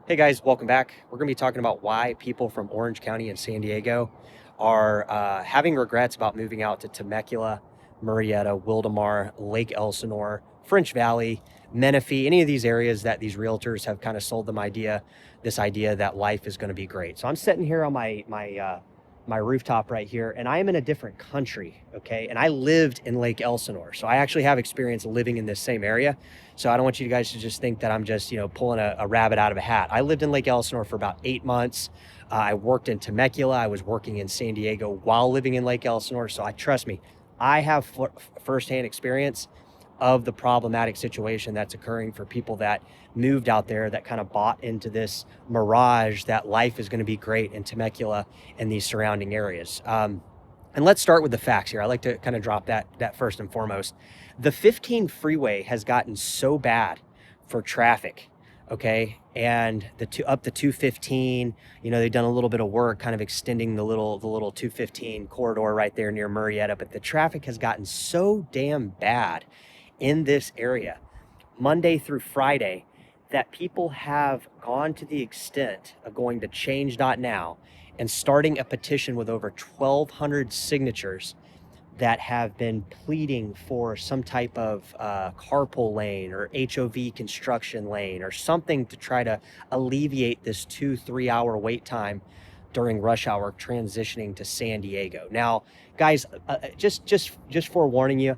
Hey guys, welcome back. We're going to be talking about why people from Orange County and San Diego are having regrets about moving out to Temecula, Murrieta, Wildomar, Lake Elsinore, French Valley, Menifee, any of these areas that these realtors have kind of sold them this idea that life is going to be great. So I'm sitting here on my rooftop right here, and I am in a different country, okay? And I lived in Lake Elsinore, so I actually have experience living in this same area. So I don't want you guys to just think that I'm just, pulling a rabbit out of a hat. I lived in Lake Elsinore for about 8 months. I worked in Temecula. I was working in San Diego while living in Lake Elsinore. So trust me, I have firsthand experience of the problematic situation that's occurring for people that moved out there, that kind of bought into this mirage that life is going to be great in Temecula and these surrounding areas. And let's start with the facts here. I like to kind of drop that first and foremost. The 15 freeway has gotten so bad for traffic, okay? And up the 215, they've done a little bit of work kind of extending the little 215 corridor right there near Murrieta, but the traffic has gotten so damn bad in this area, Monday through Friday, that people have gone to the extent of going to change.now and starting a petition with over 1,200 signatures that have been pleading for some type of carpool lane or HOV construction lane or something to try to alleviate this 2-3 hour wait time during rush hour transitioning to San Diego. Now, guys, just forewarning you,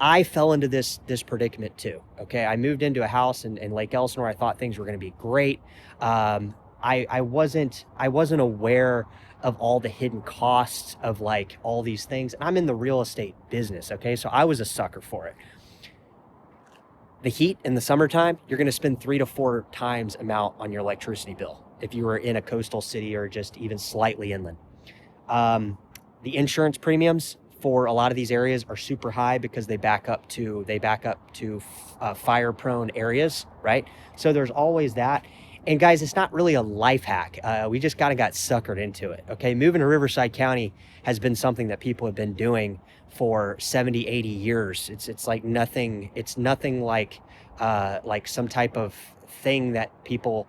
I fell into this predicament too. Okay, I moved into a house in Lake Elsinore. I thought things were going to be great. I wasn't aware of all the hidden costs of like all these things. And I'm in the real estate business. Okay, so I was a sucker for it. The heat in the summertime, you're going to spend 3 to 4 times amount on your electricity bill if you were in a coastal city or just even slightly inland. The insurance premiums for a lot of these areas are super high because they back up to fire prone areas, right? So there's always that. And guys, it's not really a life hack. We just kind of got suckered into it. Okay, moving to Riverside County has been something that people have been doing for 70, 80 years. It's like nothing. It's nothing like some type of thing that people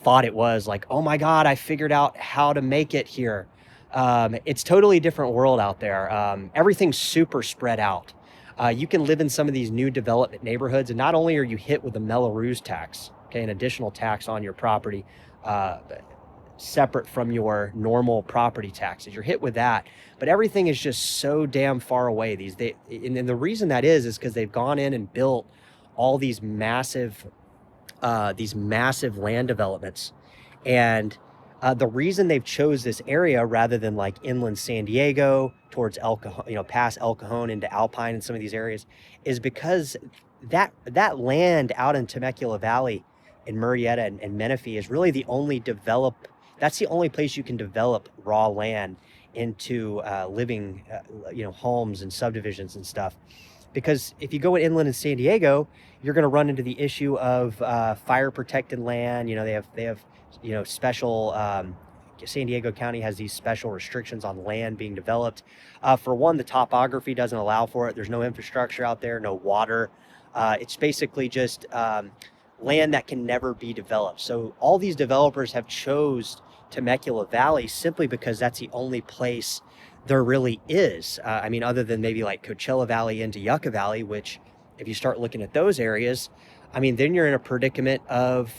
thought it was. Like, oh my God, I figured out how to make it here. It's totally different world out there. Everything's super spread out. You can live in some of these new development neighborhoods, and not only are you hit with a Melrose tax, okay, an additional tax on your property, separate from your normal property taxes, you're hit with that, but everything is just so damn far away. And the reason that is because they've gone in and built all these massive land developments, and the reason they've chose this area rather than like inland San Diego towards El Cajon, past El Cajon into Alpine and some of these areas, is because that land out in Temecula Valley in Murrieta and Menifee is really that's the only place you can develop raw land into living, homes and subdivisions and stuff. Because if you go inland in San Diego, you're going to run into the issue of fire protected land. They have special, San Diego County has these special restrictions on land being developed. For one, the topography doesn't allow for it. There's no infrastructure out there, no water. It's basically just land that can never be developed. So all these developers have chose Temecula Valley simply because that's the only place there really is. Other than maybe like Coachella Valley into Yucca Valley, which if you start looking at those areas, then you're in a predicament of,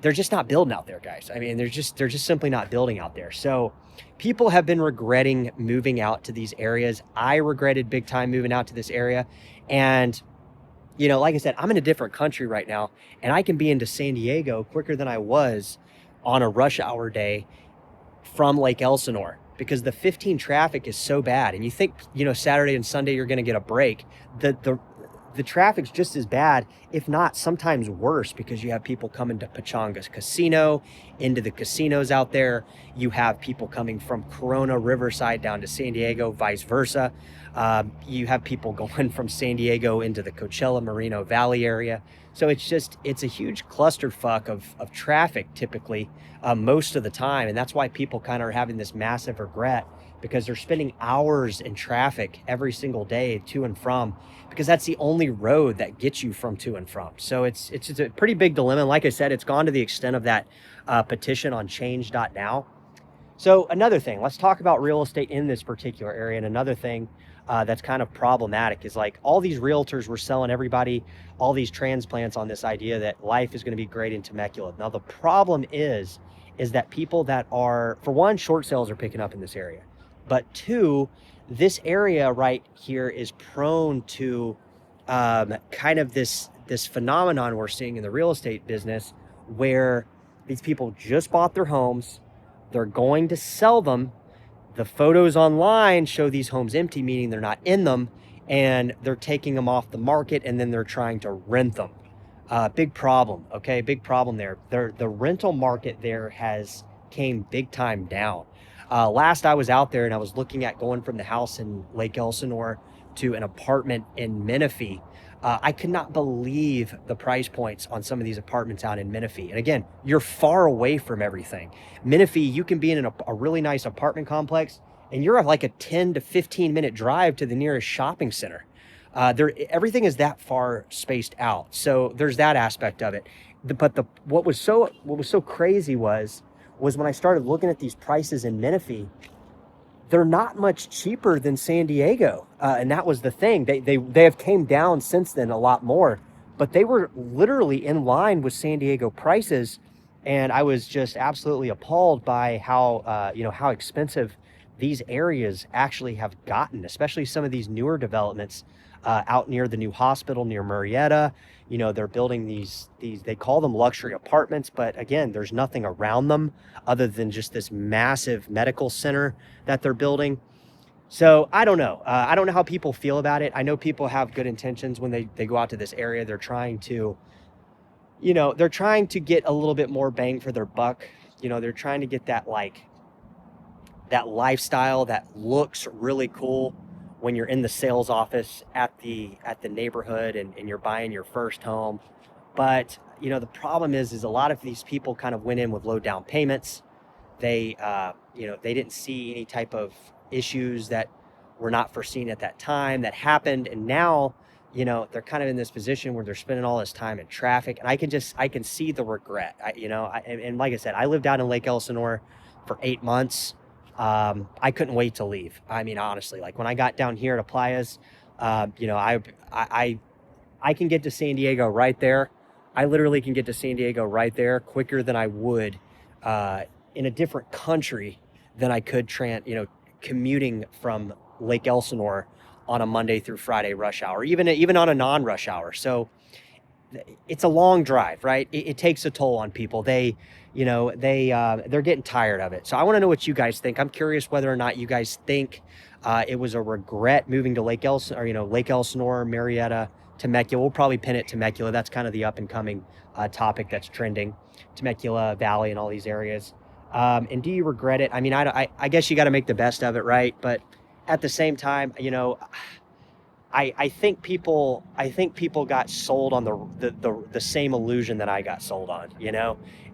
they're just not building out there, guys. They're just simply not building out there. So people have been regretting moving out to these areas. I regretted big time moving out to this area. And, like I said, I'm in a different country right now, and I can be into San Diego quicker than I was on a rush hour day from Lake Elsinore because the 15 traffic is so bad. And you think, Saturday and Sunday, you're going to get a break. The traffic's just as bad, if not sometimes worse, because you have people coming to Pachanga's Casino, into the casinos out there. You have people coming from Corona, Riverside down to San Diego, vice versa. You have people going from San Diego into the Coachella, Moreno Valley area. So it's a huge clusterfuck of traffic typically most of the time. And that's why people kind of are having this massive regret because they're spending hours in traffic every single day to and from, because that's the only road that gets you from to and from. So it's just a pretty big dilemma. And like I said, it's gone to the extent of that petition on change.now. So another thing, let's talk about real estate in this particular area. And another thing that's kind of problematic is like all these realtors were selling everybody all these transplants on this idea that life is going to be great in Temecula. Now the problem is that people that are, for one, short sales are picking up in this area, but two, this area right here is prone to kind of this phenomenon we're seeing in the real estate business, where these people just bought their homes, they're going to sell them. The photos online show these homes empty, meaning they're not in them, and they're taking them off the market, and then they're trying to rent them. Big problem, okay? Big problem there. The rental market there has came big time down. Last I was out there and I was looking at going from the house in Lake Elsinore to an apartment in Menifee. I could not believe the price points on some of these apartments out in Menifee. And again, you're far away from everything. Menifee, you can be in a really nice apartment complex and you're like a 10 to 15 minute drive to the nearest shopping center. Everything is that far spaced out. So there's that aspect of it. What was so crazy was when I started looking at these prices in Menifee, they're not much cheaper than San Diego. And that was the thing. They have came down since then a lot more, but they were literally in line with San Diego prices. And I was just absolutely appalled by how expensive these areas actually have gotten, especially some of these newer developments out near the new hospital near Murrieta. They're building these, they call them luxury apartments, but again, there's nothing around them other than just this massive medical center that they're building. So I don't know. I don't know how people feel about it. I know people have good intentions when they go out to this area. They're trying to, they're trying to get a little bit more bang for their buck. They're trying to get that lifestyle that looks really cool when you're in the sales office at the neighborhood and you're buying your first home. But the problem is a lot of these people kind of went in with low down payments. They didn't see any type of issues that were not foreseen at that time that happened, and now they're kind of in this position where they're spending all this time in traffic, and I can see the regret. And like I said, I lived out in Lake Elsinore for 8 months. I couldn't wait to leave. I mean, honestly, like when I got down here to Playas, I can get to San Diego right there. I literally can get to San Diego right there quicker than I would in a different country than I could commuting from Lake Elsinore on a Monday through Friday rush hour, even on a non-rush hour. So it's a long drive, right? It takes a toll on people. They're getting tired of it. So I want to know what you guys think. I'm curious whether or not you guys think it was a regret moving to Lake Elsinore, Murrieta, Temecula. We'll probably pin it Temecula. That's kind of the up and coming topic that's trending. Temecula Valley and all these areas. And do you regret it? I mean, I guess you got to make the best of it, right? But at the same time, I think people got sold on the same illusion that I got sold on,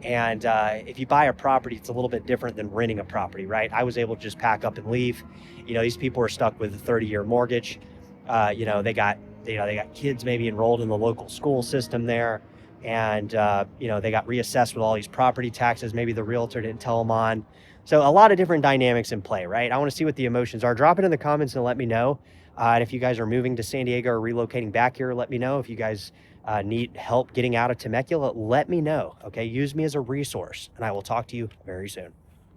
and if you buy a property, it's a little bit different than renting a property, right? I was able to just pack up and leave. These people are stuck with a 30-year mortgage. They got kids maybe enrolled in the local school system there, and they got reassessed with all these property taxes. Maybe the realtor didn't tell them on. So a lot of different dynamics in play, right? I want to see what the emotions are. Drop it in the comments and let me know. And if you guys are moving to San Diego or relocating back here, let me know. If you guys need help getting out of Temecula, let me know. Okay, use me as a resource, and I will talk to you very soon.